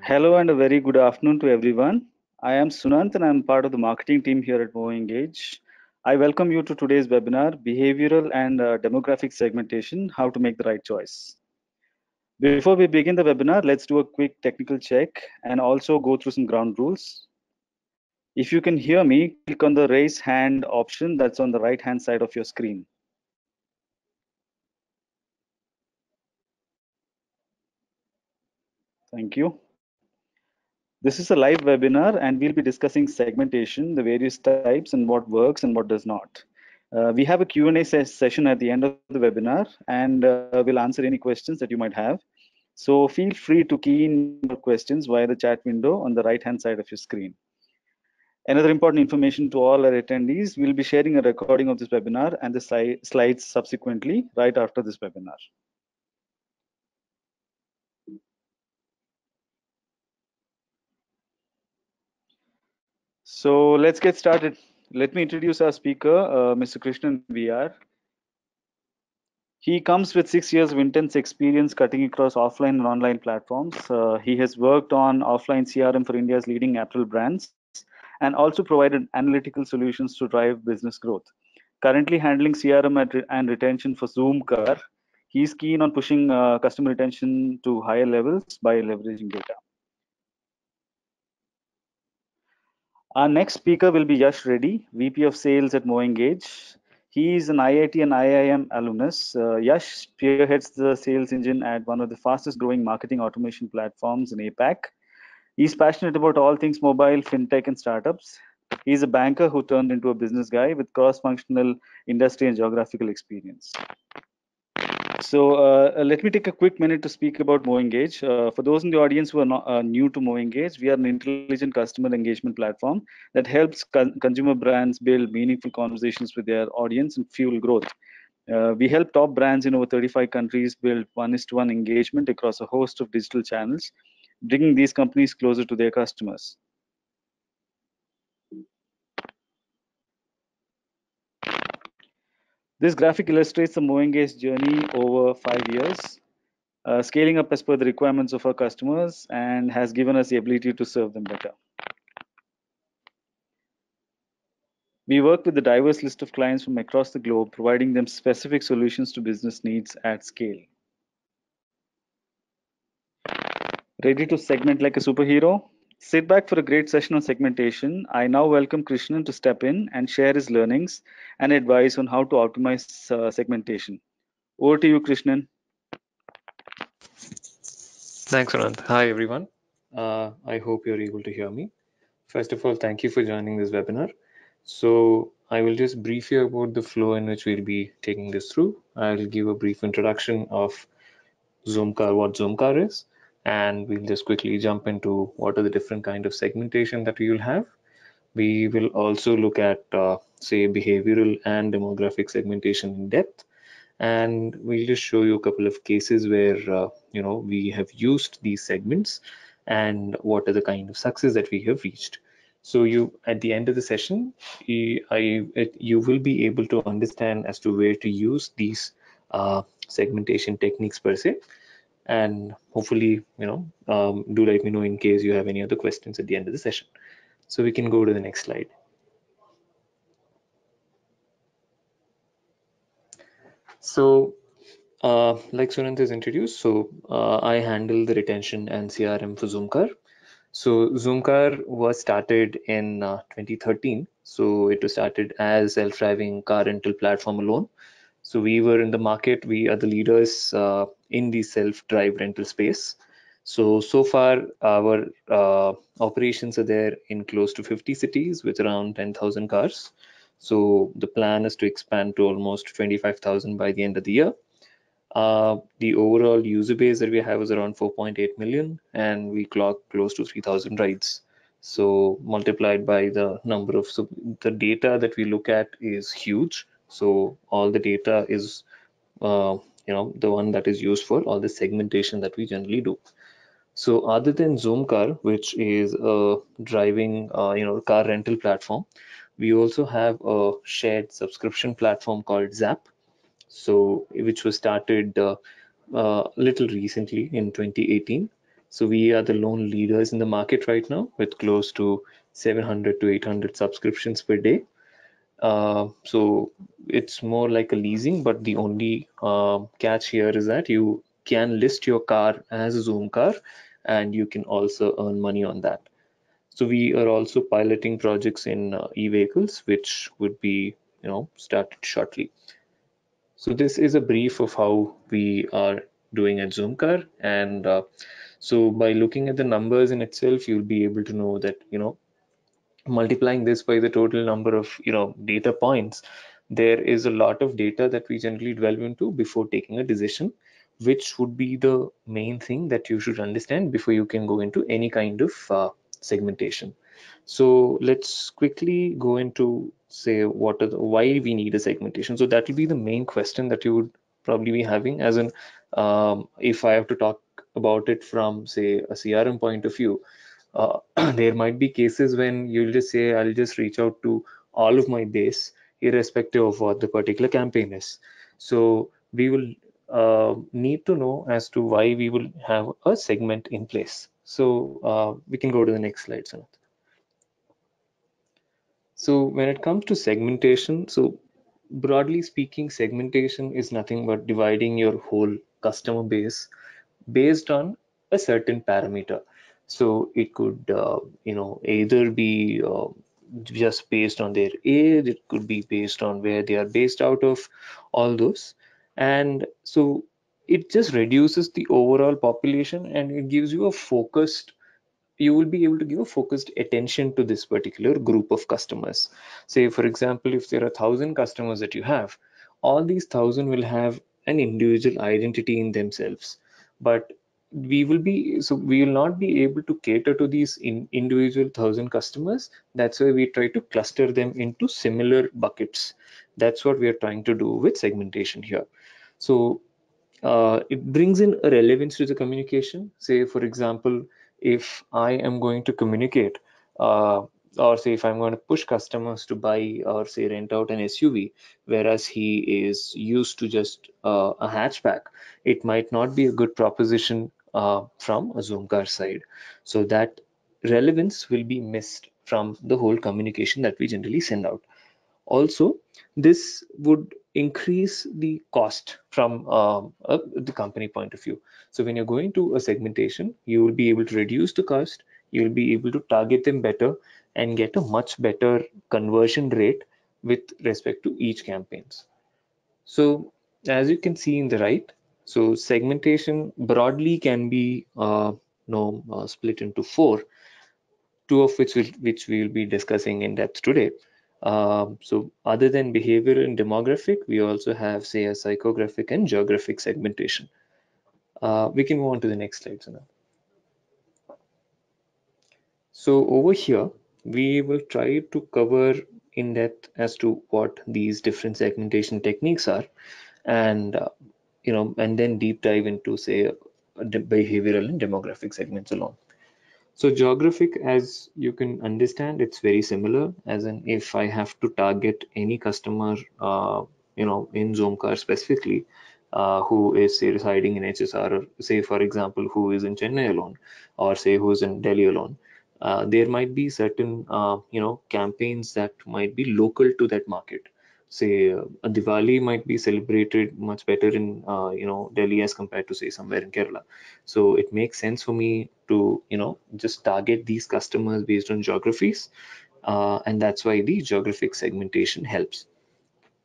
Hello and a very good afternoon to everyone. I am Sunant and I am part of the marketing team here at MoEngage. I welcome you to today's webinar, Behavioral and Demographic Segmentation, How to Make the Right Choice. Before we begin the webinar, let's do a quick technical check and also go through some ground rules. If you can hear me, click on the raise hand option that's on the right hand side of your screen. Thank you. This is a live webinar and we'll be discussing segmentation, the various types and what works and what does not. We have a Q&A session at the end of the webinar and we'll answer any questions that you might have. So feel free to key in your questions via the chat window on the right hand side of your screen. Another important information to all our attendees, we'll be sharing a recording of this webinar and the slides subsequently right after this webinar. So let's get started. Let me introduce our speaker, Mr. Krishnan V R. He comes with 6 years of intense experience cutting across offline and online platforms. He has worked on offline CRM for India's leading apparel brands and also provided analytical solutions to drive business growth. Currently handling CRM and retention for Zoomcar, he's keen on pushing customer retention to higher levels by leveraging data. Our next speaker will be Yash Reddy, VP of Sales at MoEngage. He is an IIT and IIM alumnus. Yash spearheads the sales engine at one of the fastest growing marketing automation platforms in APAC. He's passionate about all things mobile, fintech, and startups. He's a banker who turned into a business guy with cross-functional industry and geographical experience. So let me take a quick minute to speak about MoEngage. For those in the audience who are not, new to MoEngage, we are an intelligent customer engagement platform that helps consumer brands build meaningful conversations with their audience and fuel growth. We help top brands in over 35 countries build one-to-one engagement across a host of digital channels, bringing these companies closer to their customers. This graphic illustrates the MoEngage journey over 5 years. Scaling up as per the requirements of our customers and has given us the ability to serve them better. We work with a diverse list of clients from across the globe, providing them specific solutions to business needs at scale. Ready to segment like a superhero? Sit back for a great session on segmentation. I now welcome Krishnan to step in and share his learnings and advice on how to optimize segmentation. Over to you, Krishnan. Thanks, Anand. Hi, everyone. I hope you're able to hear me. First of all, thank you for joining this webinar. So I will just brief you about the flow in which we'll be taking this through. I'll give a brief introduction of Zoomcar, what Zoomcar is, and we'll just quickly jump into what are the different kind of segmentation that we will have. We will also look at, say, behavioral and demographic segmentation in depth. And we'll just show you a couple of cases where we have used these segments and what are the kind of success that we have reached. So you, at the end of the session, you will be able to understand as to where to use these segmentation techniques per se, and hopefully do let me know in case you have any other questions at the end of the session. So we can go to the next slide. So like Sunant has introduced, so I handle the retention and CRM for Zoomcar. So Zoomcar was started in 2013. So it was started as self-driving car rental platform alone. So we were in the market. We are the leaders in the self-drive rental space. So far our operations are there in close to 50 cities with around 10,000 cars. So the plan is to expand to almost 25,000 by the end of the year. The overall user base that we have is around 4.8 million, and we clock close to 3,000 rides. So multiplied by the number of, so the data that we look at is huge. So all the data is, the one that is used for all the segmentation that we generally do. So other than Zoomcar, which is a driving, car rental platform, we also have a shared subscription platform called Zap. So which was started little recently in 2018. So we are the lone leaders in the market right now with close to 700 to 800 subscriptions per day. So it's more like a leasing, but the only catch here is that you can list your car as a Zoom car and you can also earn money on that. So we are also piloting projects in e-vehicles, which would be, started shortly. So this is a brief of how we are doing at Zoomcar, and so by looking at the numbers in itself, you'll be able to know that, multiplying this by the total number of, data points, there is a lot of data that we generally delve into before taking a decision, which would be the main thing that you should understand before you can go into any kind of segmentation. So let's quickly go into, say, why we need a segmentation. So that will be the main question that you would probably be having, as in, if I have to talk about it from, say, a CRM point of view. There might be cases when you'll just say, I'll just reach out to all of my base, irrespective of what the particular campaign is. So we will need to know as to why we will have a segment in place. So we can go to the next slide, Sanat. So when it comes to segmentation, so broadly speaking, segmentation is nothing but dividing your whole customer base based on a certain parameter. So it could, either be just based on their age, it could be based on where they are based out of, all those. And so it just reduces the overall population and it gives you a focused, you will be able to give a focused attention to this particular group of customers. Say, for example, if there are 1,000 customers that you have, all these 1,000 will have an individual identity in themselves. But we will not be able to cater to these individual 1,000 customers. That's why we try to cluster them into similar buckets. That's what we are trying to do with segmentation here. So it brings in a relevance to the communication. Say, for example, if I am going to communicate, or say if I'm going to push customers to buy or say rent out an SUV, whereas he is used to just a hatchback, it might not be a good proposition from a Zoom car side. So that relevance will be missed from the whole communication that we generally send out. Also, this would increase the cost from the company point of view. So when you're going to a segmentation, you will be able to reduce the cost, you'll be able to target them better and get a much better conversion rate with respect to each campaigns. So as you can see in the right, so segmentation broadly can be split into four, two of which we will be discussing in depth today. So other than behavioral and demographic, we also have, say, a psychographic and geographic segmentation. We can move on to the next slide, Sana. So over here, we will try to cover in depth as to what these different segmentation techniques are, and and then deep dive into, say, behavioral and demographic segments alone. So geographic, as you can understand, it's very similar, as in if I have to target any customer, in Zoomcar specifically, who is, say, residing in HSR, or say, for example, who is in Chennai alone, or say who's in Delhi alone, there might be certain, campaigns that might be local to that market. Say, a Diwali might be celebrated much better in, Delhi as compared to, say, somewhere in Kerala. So it makes sense for me to, just target these customers based on geographies. And that's why the geographic segmentation helps.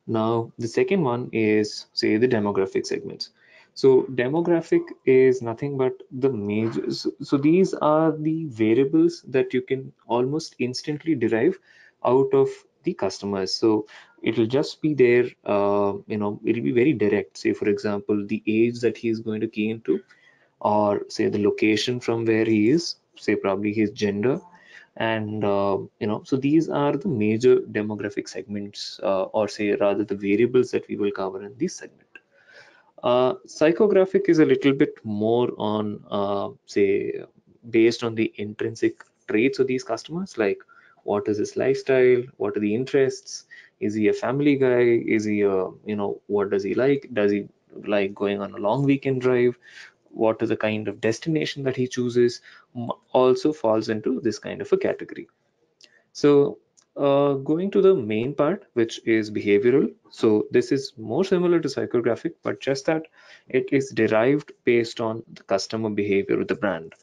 Now, the second one is, say, the demographic segments. So demographic is nothing but the major. So these are the variables that you can almost instantly derive out of the customers. So it'll just be there, it'll be very direct. Say, for example, the age that he's going to key into, or say the location from where he is, say probably his gender, and so these are the major demographic segments, or say rather the variables that we will cover in this segment. Psychographic is a little bit more on, say, based on the intrinsic traits of these customers, like what is his lifestyle, what are the interests, is he a family guy, is he a, what does he like, does he like going on a long weekend drive, what is the kind of destination that he chooses also falls into this kind of a category. So going to the main part, which is behavioral. So this is more similar to psychographic, but just that it is derived based on the customer behavior of the brand.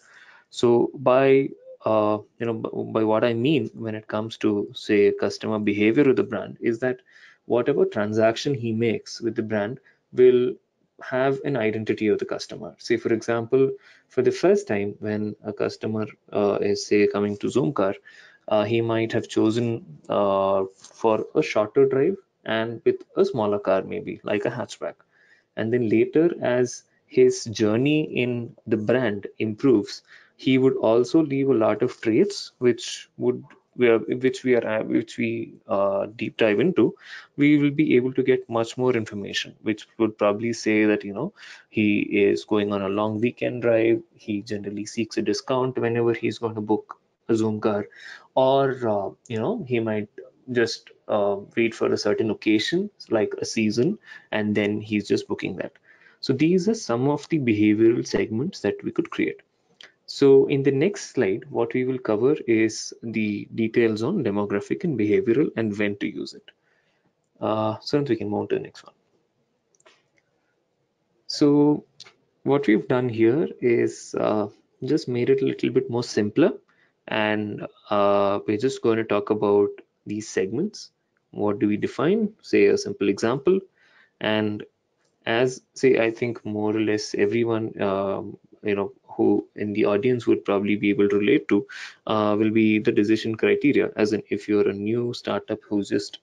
So by by what I mean when it comes to say customer behavior of the brand is that whatever transaction he makes with the brand will have an identity of the customer. Say for example, for the first time when a customer is say coming to Zoomcar, he might have chosen for a shorter drive and with a smaller car, maybe like a hatchback. And then later, as his journey in the brand improves, he would also leave a lot of traits which we deep dive into. We will be able to get much more information, which would probably say that he is going on a long weekend drive. He generally seeks a discount whenever he's going to book a Zoom car, or he might just wait for a certain occasion like a season, and then he's just booking that. So these are some of the behavioral segments that we could create. So in the next slide, what we will cover is the details on demographic and behavioral and when to use it. So we can move on to the next one. So what we've done here is just made it a little bit more simpler, and we're just going to talk about these segments. What do we define? Say a simple example, and as say I think more or less everyone who in the audience would probably be able to relate to will be the decision criteria, as in if you're a new startup who's just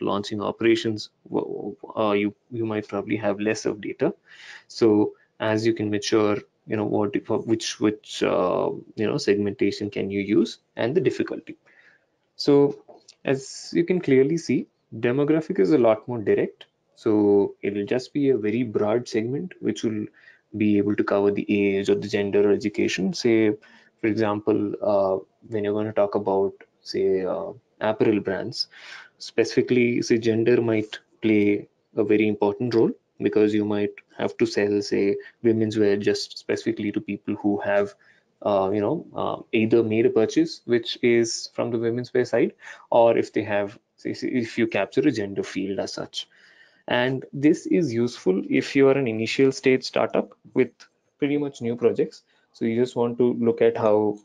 launching operations, you might probably have less of data. So as you can mature, which segmentation can you use and the difficulty. So as you can clearly see, demographic is a lot more direct. So it'll just be a very broad segment which will be able to cover the age or the gender or education. Say, for example, when you're going to talk about, say, apparel brands, specifically, say, gender might play a very important role because you might have to sell, say, women's wear just specifically to people who have either made a purchase which is from the women's wear side, or if they have, say, if you capture a gender field as such. And this is useful if you are an initial stage startup with pretty much new projects. So you just want to look at how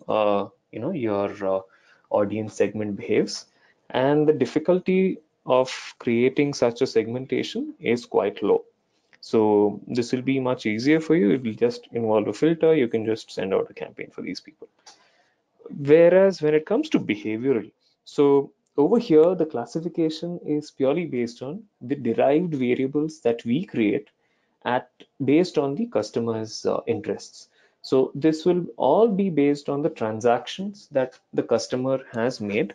your audience segment behaves, and the difficulty of creating such a segmentation is quite low. So this will be much easier for you. It will just involve a filter. You can just send out a campaign for these people. Whereas when it comes to behavioral, so over here, the classification is purely based on the derived variables that we create at based on the customer's interests. So this will all be based on the transactions that the customer has made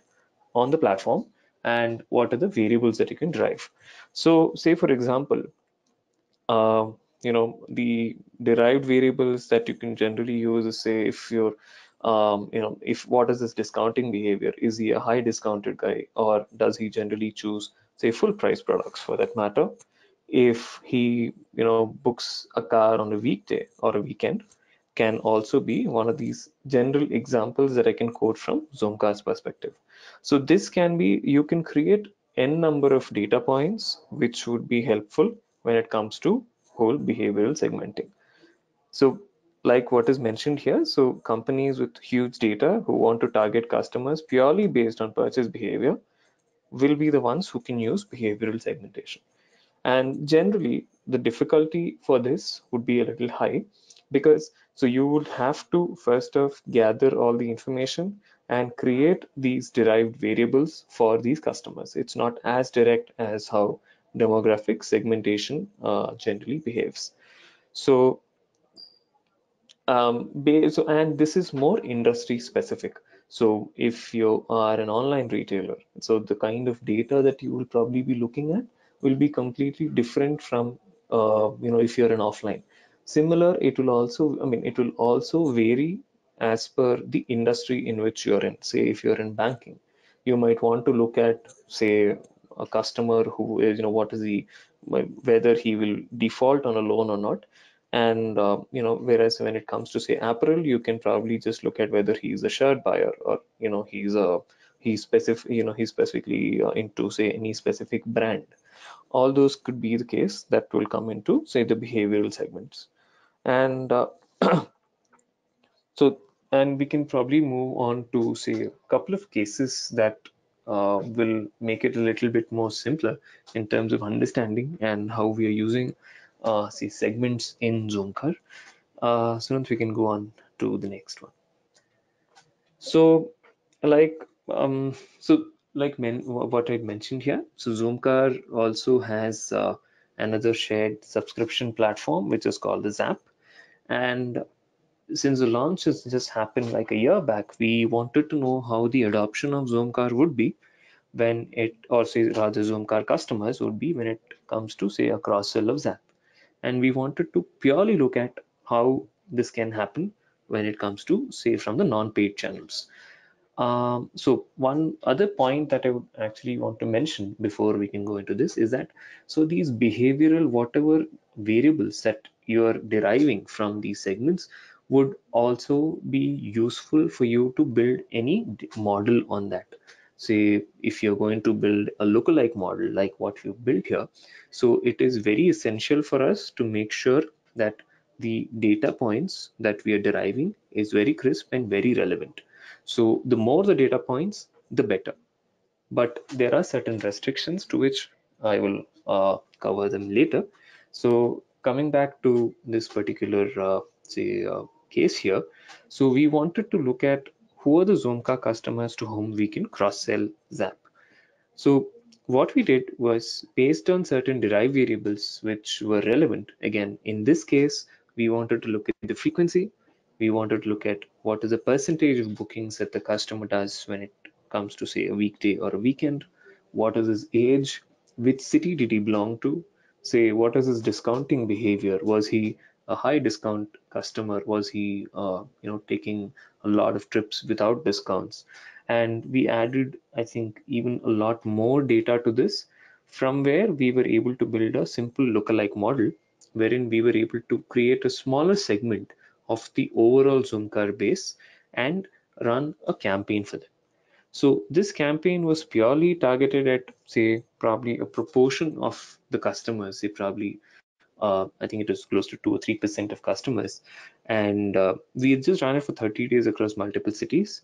on the platform and what are the variables that you can drive. So say for example, uh, the derived variables that you can generally use is, say, if you're if what is his discounting behavior, is he a high discounted guy, or does he generally choose, say, full price products for that matter? If he books a car on a weekday or a weekend, can also be one of these general examples that I can quote from Zoomcar's perspective. So this can be, you can create n number of data points which would be helpful when it comes to whole behavioral segmenting. So like what is mentioned here, so companies with huge data who want to target customers purely based on purchase behavior will be the ones who can use behavioral segmentation. And generally, the difficulty for this would be a little high because so you would have to first off gather all the information and create these derived variables for these customers. It's not as direct as how demographic segmentation generally behaves. So and this is more industry specific. So if you are an online retailer, so the kind of data that you will probably be looking at will be completely different from if you're an offline. Similar, it will also, I mean, it will also vary as per the industry in which you're in. Say if you're in banking, you might want to look at, say, a customer who is, what is the, whether he will default on a loan or not. And whereas when it comes to say apparel, you can probably just look at whether he's a shirt buyer, or he's specifically into say any specific brand. All those could be the case that will come into say the behavioral segments. And so, and we can probably move on to say a couple of cases that will make it a little bit more simpler in terms of understanding and how we are using say segments in Zoomcar. So once we can go on to the next one. So like what I mentioned here, so Zoomcar also has another shared subscription platform which is called the Zap. And since the launch has just happened like a year back, we wanted to know how the adoption of Zoomcar would be when it, or say rather Zoomcar customers would be when it comes to say a cross sell of Zap. And we wanted to purely look at how this can happen when it comes to say from the non-paid channels. So one other point that I would actually want to mention before we can go into this is that so these behavioral whatever variables that you are deriving from these segments would also be useful for you to build any model on that. Say if you're going to build a lookalike model like what you built here, so it is very essential for us to make sure that the data points that we are deriving is very crisp and very relevant. So the more the data points, the better. But there are certain restrictions to which I will cover them later. So coming back to this particular case here, so we wanted to look at who are the Zoomcar customers to whom we can cross-sell Zap. So what we did was based on certain derived variables which were relevant. Again, in this case, we wanted to look at the frequency. We wanted to look at what is the percentage of bookings that the customer does when it comes to say a weekday or a weekend. What is his age? Which city did he belong to? Say, what is his discounting behavior? Was he a high discount customer? Was he, taking a lot of trips without discounts? And we added, I think, even a lot more data to this, from where we were able to build a simple lookalike model, wherein we were able to create a smaller segment of the overall Zoomcar base and run a campaign for them. So this campaign was purely targeted at, say, probably a proportion of the customers. Say probably, I think it was close to 2 or 3% of customers, and we just ran it for 30 days across multiple cities.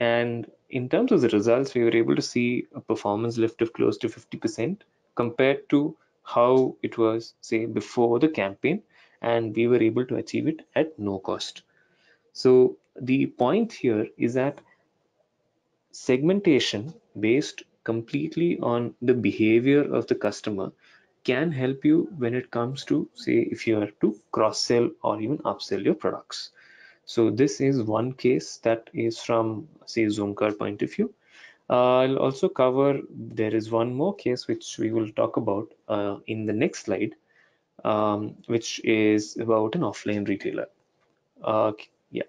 And in terms of the results, we were able to see a performance lift of close to 50% compared to how it was, say, before the campaign, and we were able to achieve it at no cost. So the point here is that segmentation based completely on the behavior of the customer can help you when it comes to say if you are to cross sell or even upsell your products. So this is one case that is from say Zoomcar point of view. I'll also cover, there is one more case which we will talk about in the next slide, which is about an offline retailer. Yeah.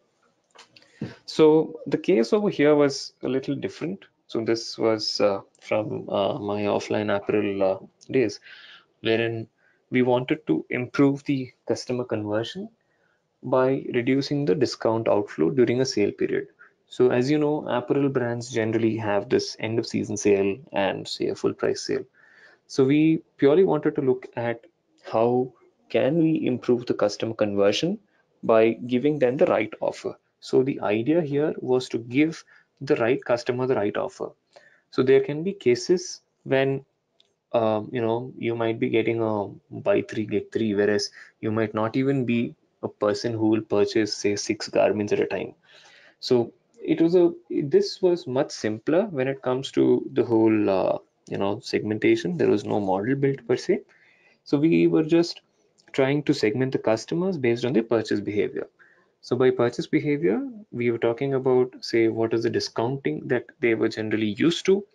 So the case over here was a little different. So this was from my offline apparel days, wherein we wanted to improve the customer conversion by reducing the discount outflow during a sale period. So as you know, apparel brands generally have this end of season sale and say a full price sale. So we purely wanted to look at how can we improve the customer conversion by giving them the right offer. So the idea here was to give the right customer the right offer. So there can be cases when you might be getting a buy three get three, whereas you might not even be a person who will purchase say 6 garments at a time. So this was much simpler when it comes to the whole segmentation. There was no model built per se. So we were just trying to segment the customers based on their purchase behavior. So by purchase behavior, we were talking about say what is the discounting that they were generally used to,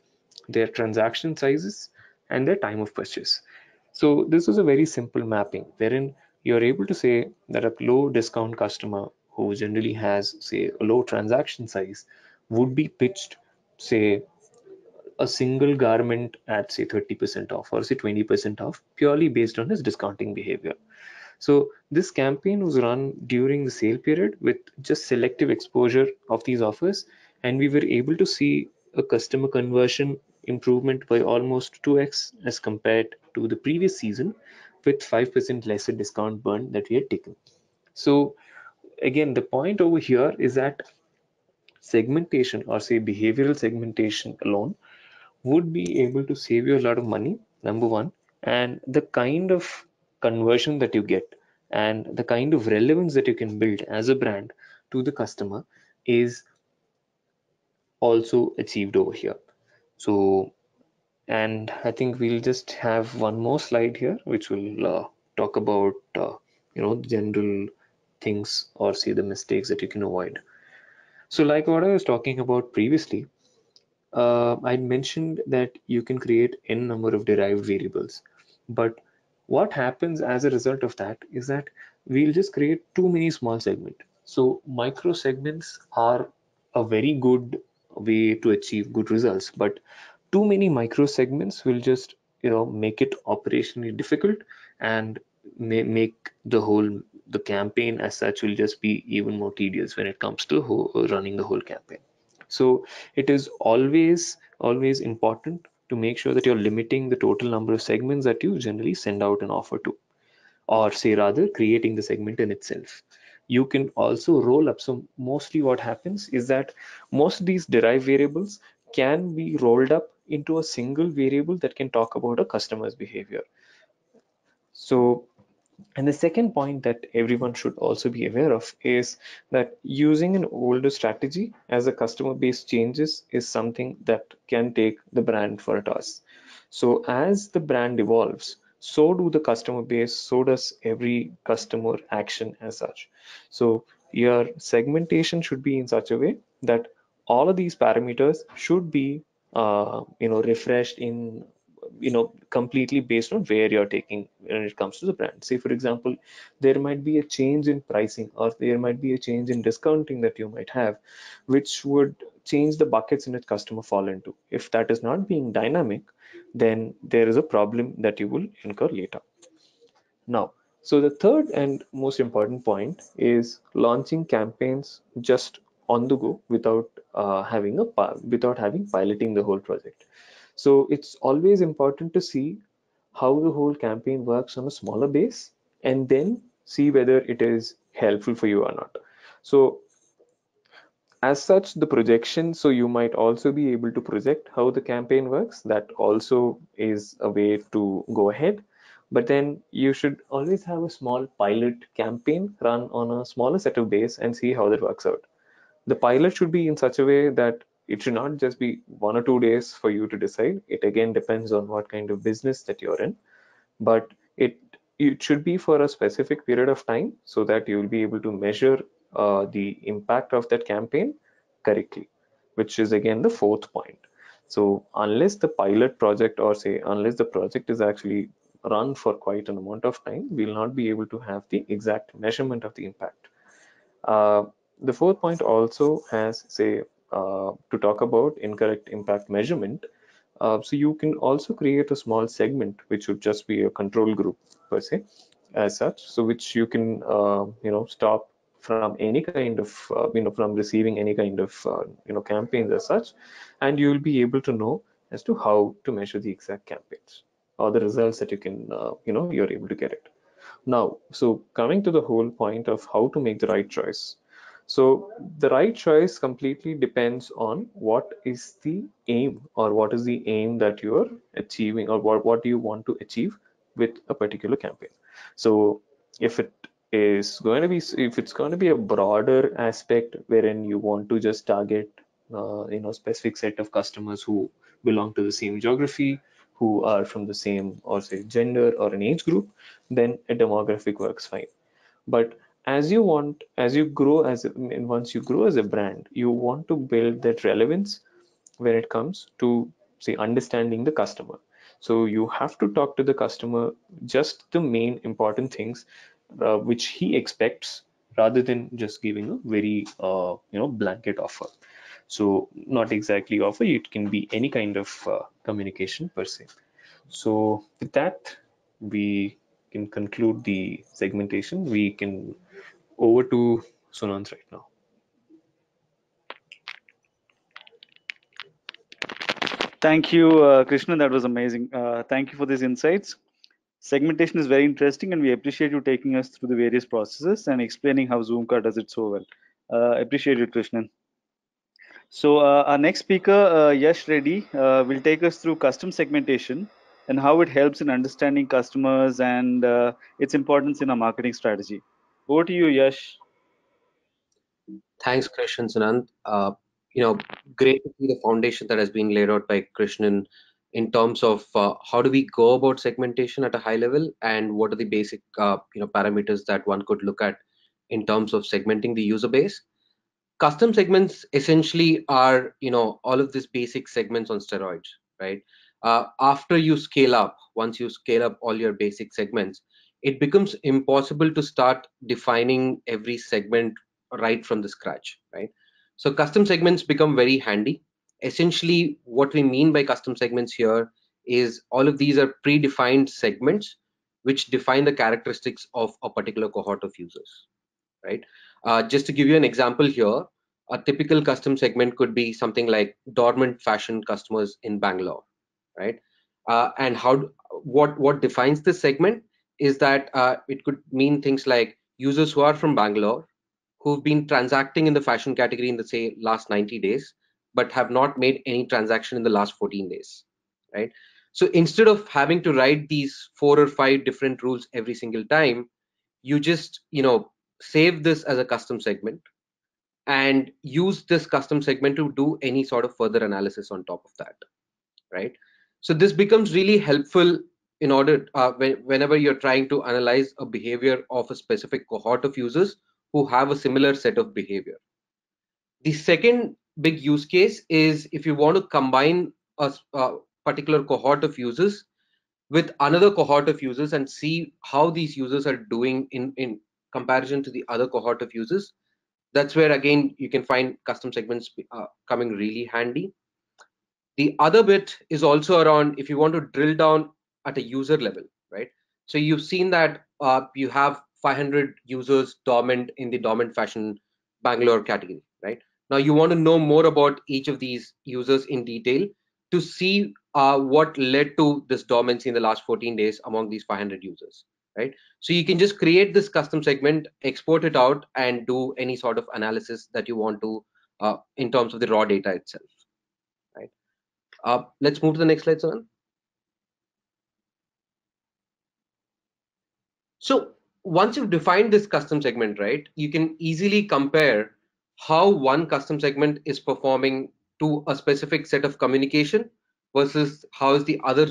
their transaction sizes, and their time of purchase. So this is a very simple mapping wherein you're able to say that a low discount customer who generally has say a low transaction size would be pitched say a single garment at say 30% off or say 20% off purely based on his discounting behavior. So this campaign was run during the sale period with just selective exposure of these offers, and we were able to see a customer conversion improvement by almost 2x as compared to the previous season, with 5% lesser discount burn that we had taken. So again, the point over here is that segmentation, or say behavioral segmentation alone, would be able to save you a lot of money, number one, and the kind of conversion that you get and the kind of relevance that you can build as a brand to the customer is also achieved over here. So, and I think we'll just have one more slide here, which will talk about general things, or say the mistakes that you can avoid. So like what I was talking about previously, I mentioned that you can create n number of derived variables, but what happens as a result of that is that we'll just create too many small segments. So micro segments are a very good way to achieve good results, but too many micro segments will just make it operationally difficult, and make the campaign as such will just be even more tedious when it comes to running the whole campaign. So it is always important to make sure that you're limiting the total number of segments that you generally send out an offer to, or say rather creating the segment in itself. You can also roll up. So mostly what happens is that most of these derived variables can be rolled up into a single variable that can talk about a customer's behavior. So, and the second point that everyone should also be aware of is that using an older strategy as the customer base changes is something that can take the brand for a toss. So as the brand evolves, so do the customer base, so does every customer action as such. So your segmentation should be in such a way that all of these parameters should be refreshed in completely based on where you're taking when it comes to the brand. Say for example, there might be a change in pricing, or there might be a change in discounting that you might have, which would change the buckets in which customer fall into. If that is not being dynamic, then there is a problem that you will incur later. Now, so the third and most important point is launching campaigns just on the go without without having piloting the whole project. So it's always important to see how the whole campaign works on a smaller base, and then see whether it is helpful for you or not. So as such, the projection, so you might also be able to project how the campaign works. That also is a way to go ahead. But then you should always have a small pilot campaign run on a smaller set of base and see how that works out. The pilot should be in such a way that it should not just be 1 or 2 days for you to decide. It again depends on what kind of business that you're in, but it should be for a specific period of time so that you will be able to measure the impact of that campaign correctly, which is again the fourth point. So unless the pilot project, or say unless the project is actually run for quite an amount of time, we'll not be able to have the exact measurement of the impact. uh, the fourth point also has, say, to talk about incorrect impact measurement. So you can also create a small segment which would just be a control group per se, as such. So which you can stop from any kind of from receiving any kind of campaigns as such, and you will be able to know as to how to measure the exact campaigns or the results that you can you're able to get it. Now, so coming to the whole point of how to make the right choice. So the right choice completely depends on what is the aim, or what is the aim that you're achieving, or what do you want to achieve with a particular campaign. So if it's going to be a broader aspect wherein you want to just target specific set of customers who belong to the same geography, who are from the same, or say, gender or an age group, then a demographic works fine. But as you grow and once you grow as a brand, you want to build that relevance when it comes to, say, understanding the customer. So you have to talk to the customer just the main important things which he expects, rather than just giving a very blanket offer. So not exactly offer, it can be any kind of communication per se. So with that, we can conclude the segmentation. We can over to Sunant right now. Thank you, Krishna. That was amazing. Thank you for these insights. Segmentation is very interesting, and we appreciate you taking us through the various processes and explaining how Zoomcar does it so well. Appreciate it, Krishnan. So our next speaker, Yash Reddy, will take us through custom segmentation and how it helps in understanding customers and its importance in our marketing strategy. Over to you, Yash. Thanks, Krishnan Sanand. Great to see the foundation that has been laid out by Krishnan in terms of how do we go about segmentation at a high level, and what are the basic parameters that one could look at in terms of segmenting the user base. Custom segments essentially are all of these basic segments on steroids, right? After you scale up, once you scale up all your basic segments, it becomes impossible to start defining every segment right from the scratch, right? So custom segments become very handy. Essentially, what we mean by custom segments here is all of these are predefined segments which define the characteristics of a particular cohort of users, right? Just to give you an example here, a typical custom segment could be something like dormant fashion customers in Bangalore, right? And what defines this segment is that it could mean things like users who are from Bangalore, who've been transacting in the fashion category in the say last 90 days, but have not made any transaction in the last 14 days, right? So instead of having to write these 4 or 5 different rules every single time, you just save this as a custom segment and use this custom segment to do any sort of further analysis on top of that, right? So this becomes really helpful in order whenever you're trying to analyze a behavior of a specific cohort of users who have a similar set of behavior. The second big use case is if you want to combine a particular cohort of users with another cohort of users and see how these users are doing in comparison to the other cohort of users. That's where again you can find custom segments coming really handy. The other bit is also around if you want to drill down at a user level, right? So you've seen that you have 500 users dormant in the dormant fashion Bangalore category, right? Now you want to know more about each of these users in detail to see what led to this dormancy in the last 14 days among these 500 users, right? So you can just create this custom segment, export it out, and do any sort of analysis that you want to in terms of the raw data itself, right? Let's move to the next slide, Saran. So once you've defined this custom segment, right, you can easily compare how one custom segment is performing to a specific set of communication versus how is the other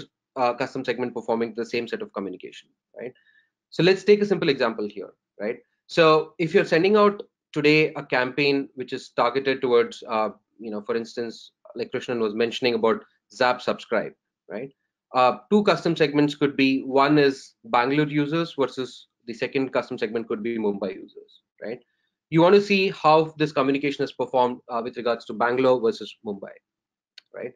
custom segment performing the same set of communication, right? So let's take a simple example here, right? So if you're sending out today a campaign which is targeted towards, for instance, like Krishnan was mentioning about Zap subscribe, right? Two custom segments could be, one is Bangalore users versus the second custom segment could be Mumbai users, right? You want to see how this communication is performed with regards to Bangalore versus Mumbai, right?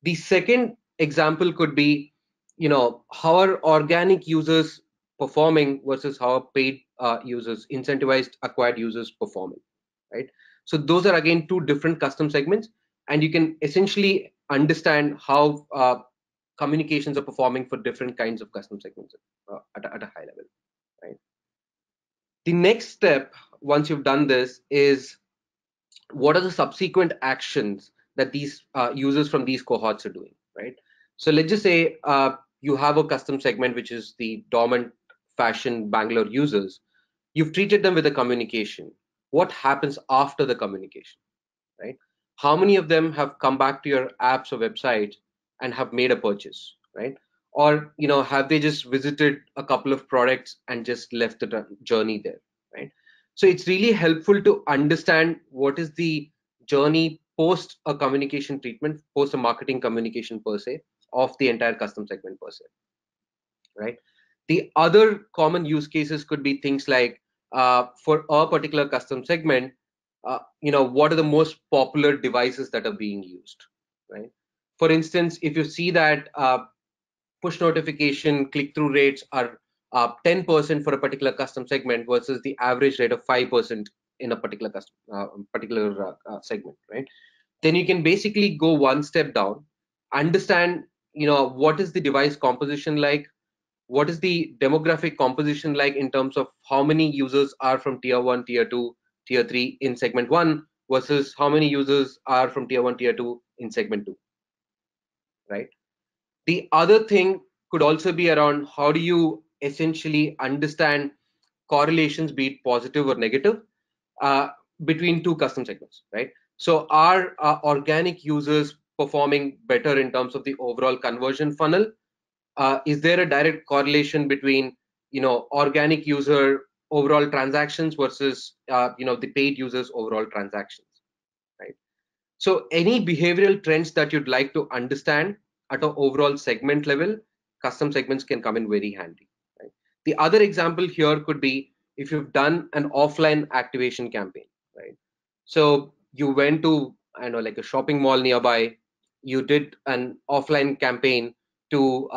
The second example could be, how are organic users performing versus how are paid users, incentivized acquired users performing, right? So those are again two different custom segments, and you can essentially understand how communications are performing for different kinds of custom segments at a high level, right? The next step, once you've done this, is what are the subsequent actions that these users from these cohorts are doing, right? So let's just say you have a custom segment, which is the dormant fashion Bangalore users. You've treated them with a communication. What happens after the communication, right? How many of them have come back to your apps or websites and have made a purchase, right? Or have they just visited a couple of products and just left the journey there, right? So it's really helpful to understand what is the journey post a communication treatment, post a marketing communication per se, of the entire custom segment per se, right? The other common use cases could be things like for a particular custom segment, what are the most popular devices that are being used, right? For instance, if you see that push notification click-through rates are 10% for a particular custom segment versus the average rate of 5% in a particular segment, right? Then you can basically go one step down, understand, what is the device composition like, what is the demographic composition like in terms of how many users are from tier 1, tier 2, tier 3 in segment 1 versus how many users are from tier 1, tier 2 in segment 2, right? The other thing could also be around how do you essentially understand correlations, be it positive or negative, uh, between two custom segments, right? So are organic users performing better in terms of the overall conversion funnel? Is there a direct correlation between organic user overall transactions versus the paid users overall transactions, right? So any behavioral trends that you'd like to understand at an overall segment level, custom segments can come in very handy, right? The other example here could be if you've done an offline activation campaign, right? So you went to, I know, like a shopping mall nearby, you did an offline campaign to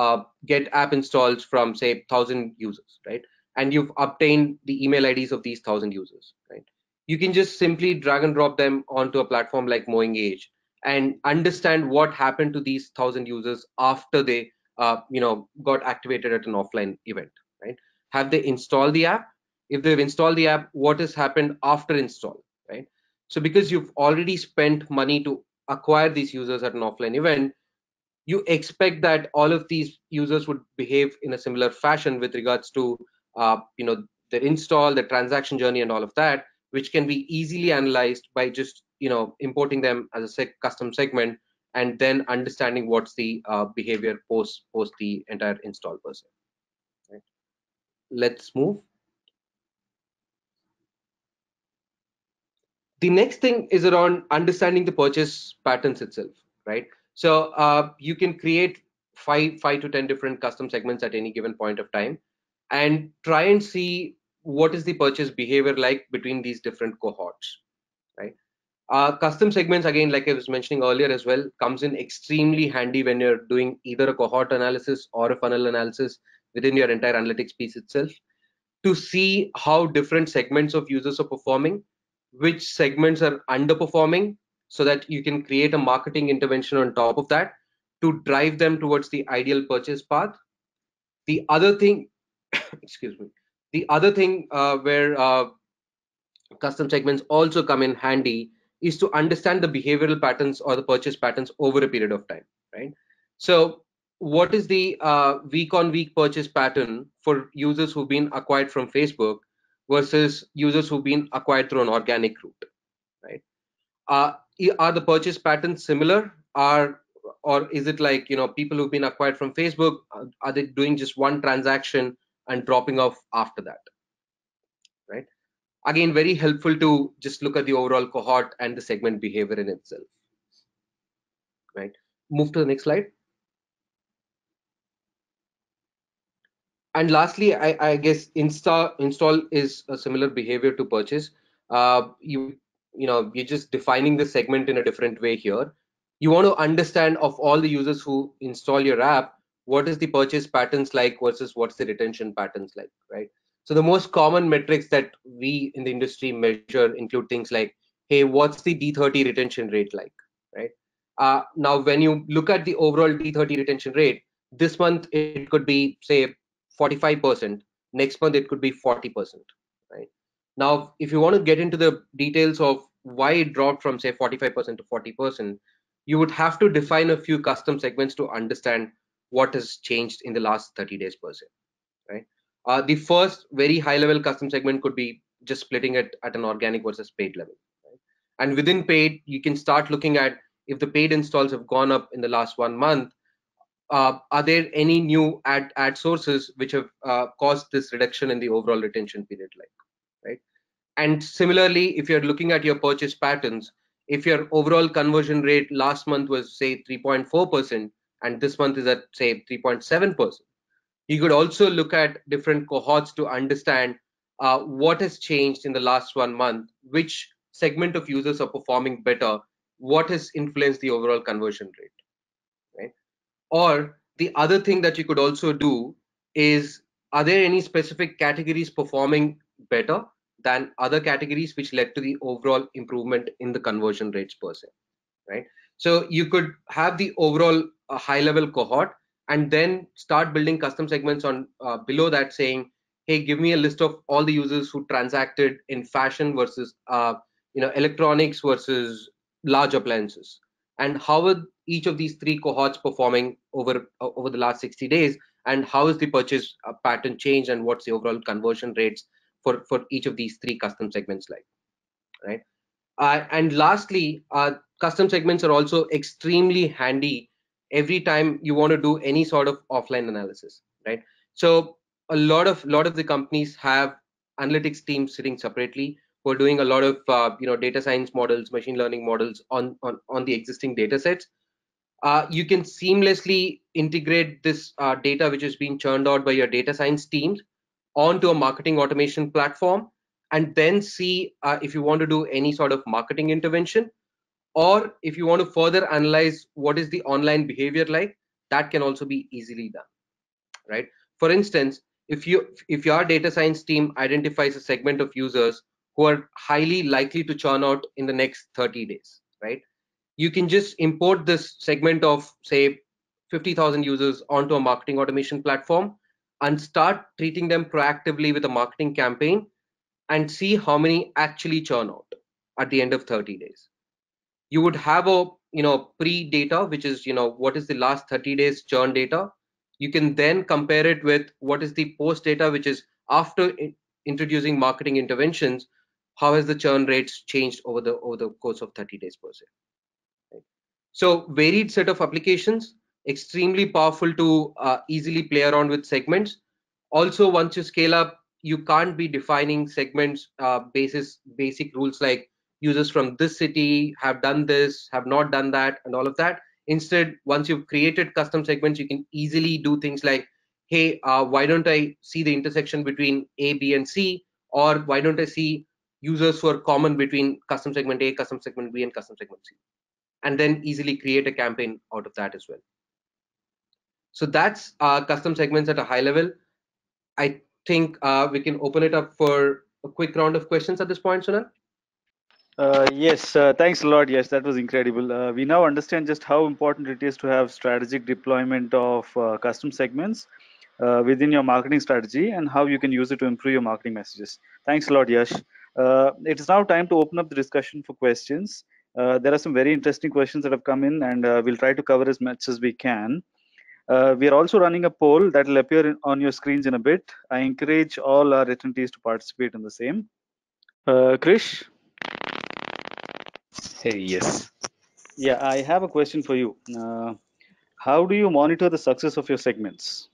get app installs from say 1,000 users, right? And you've obtained the email IDs of these 1,000 users, right? You can just simply drag and drop them onto a platform like MoEngage and understand what happened to these 1,000 users after they got activated at an offline event, right? Have they installed the app? If they've installed the app, what has happened after install, right? So because you've already spent money to acquire these users at an offline event, you expect that all of these users would behave in a similar fashion with regards to their install, the transaction journey, and all of that, which can be easily analyzed by just importing them as a custom segment and then understanding what's the behavior post the entire install per se. Right? Let's move. The next thing is around understanding the purchase patterns itself, right? So you can create five to 10 different custom segments at any given point of time and try and see what is the purchase behavior like between these different cohorts, right? Custom segments, again, like I was mentioning earlier as well, comes in extremely handy when you're doing either a cohort analysis or a funnel analysis within your entire analytics piece itself, to see how different segments of users are performing, which segments are underperforming, so that you can create a marketing intervention on top of that to drive them towards the ideal purchase path. The other thing, excuse me, the other thing where custom segments also come in handy is to understand the behavioral patterns or the purchase patterns over a period of time, right? So what is the week on week purchase pattern for users who've been acquired from Facebook versus users who've been acquired through an organic route, right? Are the purchase patterns similar? Or is it like, people who've been acquired from Facebook, are they doing just one transaction and dropping off after that, right? Again, very helpful to just look at the overall cohort and the segment behavior in itself, right? Move to the next slide. And lastly, I guess install is a similar behavior to purchase. You're just defining the segment in a different way here. You want to understand, of all the users who install your app, what is the purchase patterns like versus what's the retention patterns like, right? So the most common metrics that we in the industry measure include things like, hey, what's the D30 retention rate like, right? Now, when you look at the overall D30 retention rate, this month it could be, say, 45%. Next month it could be 40%, right? Now, if you want to get into the details of why it dropped from say 45% to 40%, you would have to define a few custom segments to understand what has changed in the last 30 days per se, right? The first very high level custom segment could be just splitting it at an organic versus paid level, right? And within paid, you can start looking at if the paid installs have gone up in the last 1 month. Are there any new ad sources which have caused this reduction in the overall retention period, like, right? And similarly, if you're looking at your purchase patterns, if your overall conversion rate last month was say 3.4% and this month is at say 3.7%, you could also look at different cohorts to understand what has changed in the last 1 month, which segment of users are performing better, what has influenced the overall conversion rate, right? Or the other thing that you could also do is are there any specific categories performing better than other categories, which led to the overall improvement in the conversion rates per se, right? So you could have the overall high level cohort and then start building custom segments on below that, saying, hey, give me a list of all the users who transacted in fashion versus electronics versus large appliances, and how are each of these three cohorts performing over the last 60 days, and how is the purchase pattern change, and what's the overall conversion rates for each of these three custom segments like, right? And lastly, custom segments are also extremely handy every time you want to do any sort of offline analysis, right? So a lot of the companies have analytics teams sitting separately who are doing a lot of data science models, machine learning models on the existing data sets. You can seamlessly integrate this data which is being churned out by your data science teams onto a marketing automation platform, and then see if you want to do any sort of marketing intervention, or if you want to further analyze what is the online behavior like, that can also be easily done, right? For instance, if your data science team identifies a segment of users who are highly likely to churn out in the next 30 days, right, you can just import this segment of, say, 50,000 users onto a marketing automation platform and start treating them proactively with a marketing campaign, and see how many actually churn out at the end of 30 days. You would have a pre data, which is what is the last 30 days churn data. You can then compare it with what is the post data, which is after introducing marketing interventions. How has the churn rates changed over the course of 30 days per se? So varied set of applications, extremely powerful to easily play around with segments. Also, once you scale up, you can't be defining segments basis basic rules like users from this city have done this, have not done that, and all of that. Instead, once you've created custom segments, you can easily do things like, hey, why don't I see the intersection between A, B, and C? Or why don't I see users who are common between custom segment A, custom segment B, and custom segment C? And then easily create a campaign out of that as well. So that's custom segments at a high level. I think we can open it up for a quick round of questions at this point, Sunil. Yes, thanks a lot. Yes, that was incredible. We now understand just how important it is to have strategic deployment of custom segments within your marketing strategy, and how you can use it to improve your marketing messages. Thanks a lot, Yash. It is now time to open up the discussion for questions. There are some very interesting questions that have come in, and we'll try to cover as much as we can. We are also running a poll that will appear on your screens in a bit. I encourage all our attendees to participate in the same. Krish? Hey, yes. Yeah, I have a question for you. How do you monitor the success of your segments?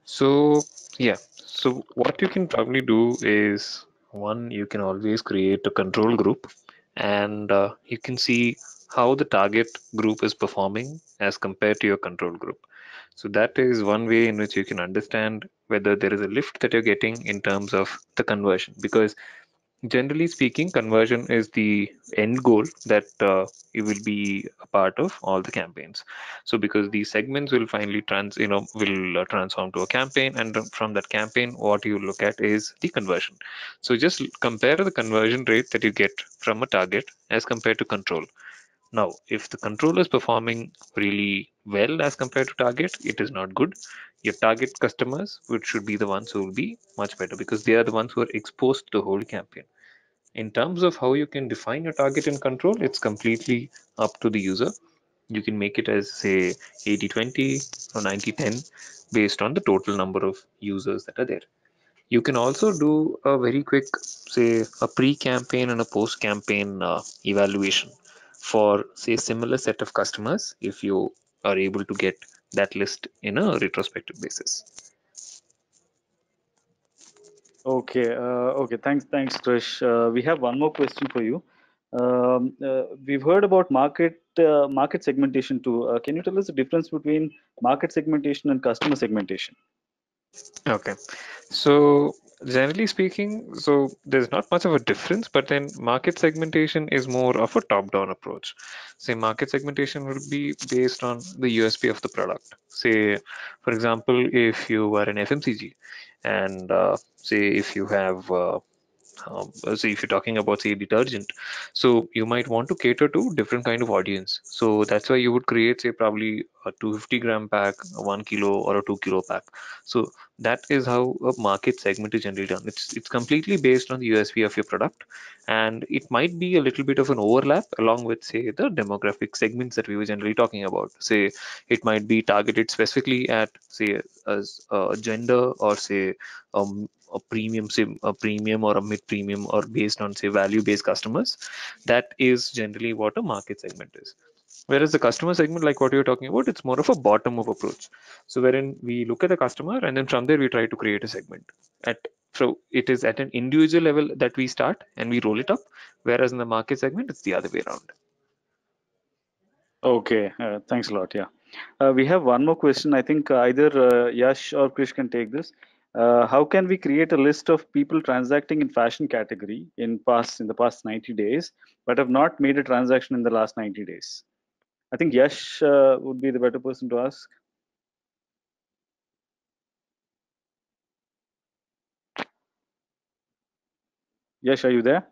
So, yeah. So, what you can probably do is, one, you can always create a control group, and you can see how the target group is performing as compared to your control group. So, that is one way in which you can understand whether there is a lift that you're getting in terms of the conversion. Because generally speaking, conversion is the end goal that you will be a part of all the campaigns. So because these segments will finally will transform to a campaign, and from that campaign, what you look at is the conversion. So just compare the conversion rate that you get from a target as compared to control. Now, if the control is performing really well as compared to target, it is not good. Your target customers, which should be the ones who will be much better, because they are the ones who are exposed to the whole campaign. In terms of how you can define your target and control, it's completely up to the user. You can make it as, say, 80-20 or 90-10 based on the total number of users that are there. You can also do a very quick, say, a pre-campaign and a post-campaign evaluation for, say, similar set of customers if you are able to get that list in a retrospective basis. Okay. Thanks, Krish. We have one more question for you. We've heard about market segmentation too. Can you tell us the difference between market segmentation and customer segmentation? Okay. So Generally speaking, so there's not much of a difference, but then market segmentation is more of a top-down approach. Say market segmentation will be based on the USP of the product. Say, for example, if you are an FMCG and say if you have say if you're talking about say detergent, so you might want to cater to different kind of audience, so that's why you would create say probably a 250-gram pack, a 1 kilo or a 2 kilo pack. So that is how a market segment is generally done. It's completely based on the USP of your product, and it might be a little bit of an overlap along with say the demographic segments that we were generally talking about. Say it might be targeted specifically at say as a gender, or say a premium, say a premium or a mid premium, or based on say value based customers. That is generally what a market segment is. Whereas the customer segment, like what you're talking about, it's more of a bottom up approach. So wherein we look at the customer and then from there we try to create a segment. At so it is at an individual level that we start and we roll it up, whereas in the market segment it's the other way around. Okay, thanks a lot. Yeah, we have one more question. I think either Yash or Krish can take this. How can we create a list of people transacting in fashion category in the past 90 days, but have not made a transaction in the last 90 days? I think Yash would be the better person to ask. Yash, are you there?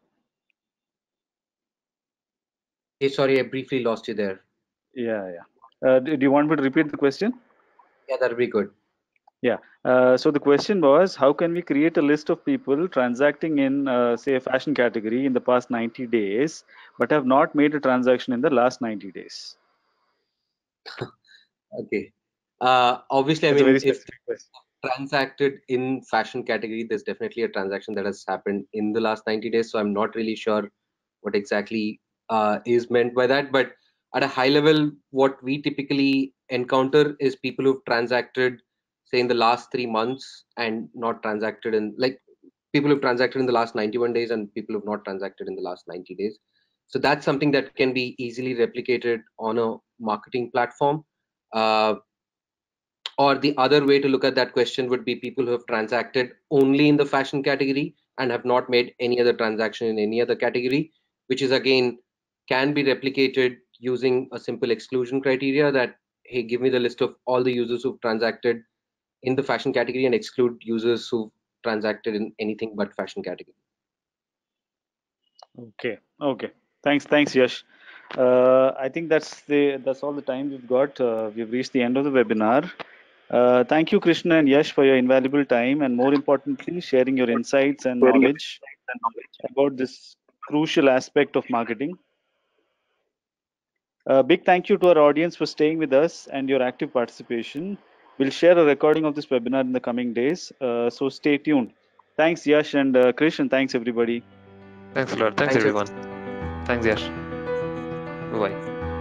Hey, sorry, I briefly lost you there. Yeah, yeah. Do you want me to repeat the question? Yeah, that'll be good. Yeah. So the question was, how can we create a list of people transacting in, say, a fashion category in the past 90 days, but have not made a transaction in the last 90 days? Okay. Obviously, I That's a mean, very if specific question. transacted in fashion category, there's definitely a transaction that has happened in the last 90 days. So I'm not really sure what exactly is meant by that. But at a high level, what we typically encounter is people who've transacted, say, in the last 3 months and not transacted in, like, people who've transacted in the last 91 days and people who've not transacted in the last 90 days. So that's something that can be easily replicated on a marketing platform. Uh, or the other way to look at that question would be people who have transacted only in the fashion category and have not made any other transaction in any other category, which is again can be replicated using a simple exclusion criteria that, hey, give me the list of all the users who've transacted in the fashion category and exclude users who've transacted in anything but fashion category. Okay. Okay. Thanks, Yash. I think that's all the time we've got. We've reached the end of the webinar. Thank you, Krishna and Yash, for your invaluable time, and more importantly, sharing your insights and knowledge about this crucial aspect of marketing. A big thank you to our audience for staying with us and your active participation. We'll share a recording of this webinar in the coming days, so stay tuned. Thanks, Yash and Krish, and thanks, everybody. Thanks a lot. Thanks Thanks, everyone. Thanks, Yash. Bye.